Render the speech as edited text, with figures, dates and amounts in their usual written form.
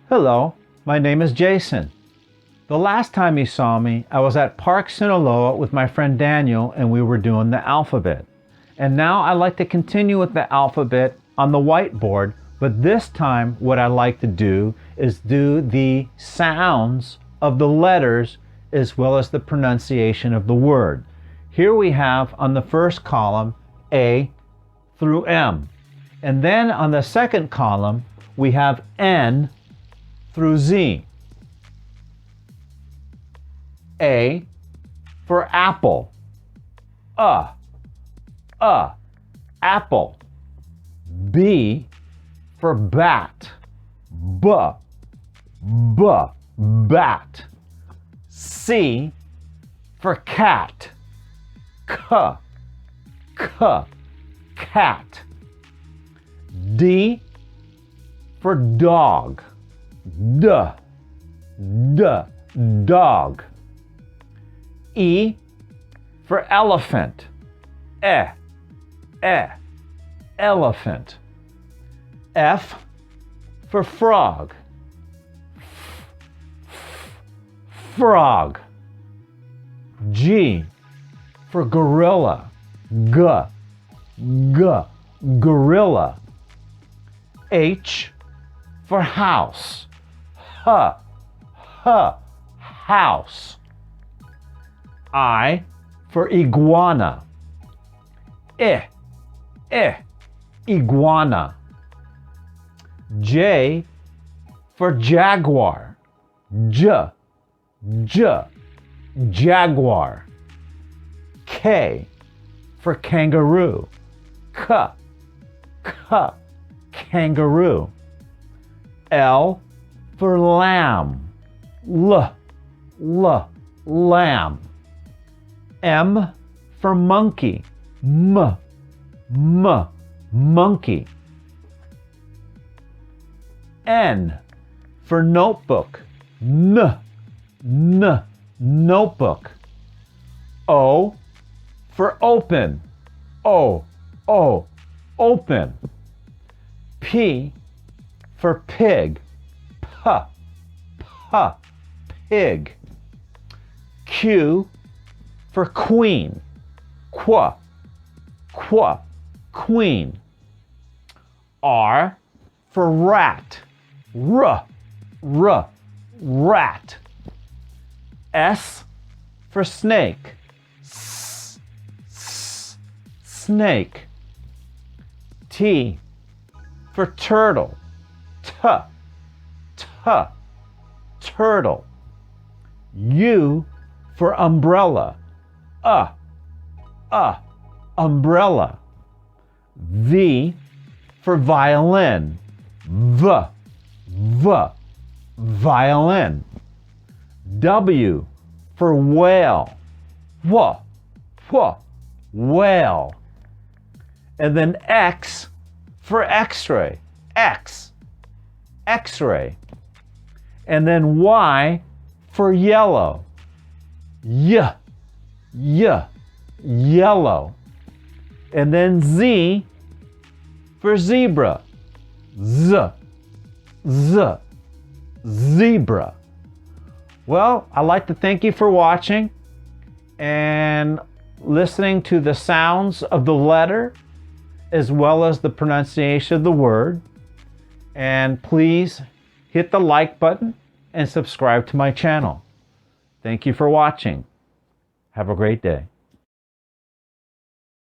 Hello, my name is Jason. The last time you saw me, I was at Park Sinaloa with my friend Daniel and we were doing the alphabet. And now I like to continue with the alphabet on the whiteboard, but this time what I like to do is do the sounds of the letters as well as the pronunciation of the word. Here we have on the first column A through M. And then on the second column we have N through Z. A for apple. Apple. B for bat. Bat. C for cat. Cat. D for dog. Dog. E for elephant. Elephant. F for frog. Frog. G for gorilla. Gorilla. H for house. House. I for iguana. Iguana. J for jaguar. Jaguar. K for kangaroo. Kangaroo. L for lamb. Lamb. M for monkey. Monkey. N for notebook. Notebook. O for open. Open. P for pig. Pig. Q for queen. Queen. R for rat. Rat. S for snake. Snake. T for turtle. Turtle. U for umbrella. Umbrella. V for violin. Violin. W for whale. Whale. And then X for x-ray. X-ray. And then Y for yellow. Yellow. And then Z for zebra. Zebra. Well, I'd like to thank you for watching and listening to the sounds of the letter as well as the pronunciation of the word. And please hit the like button and subscribe to my channel. Thank you for watching. Have a great day.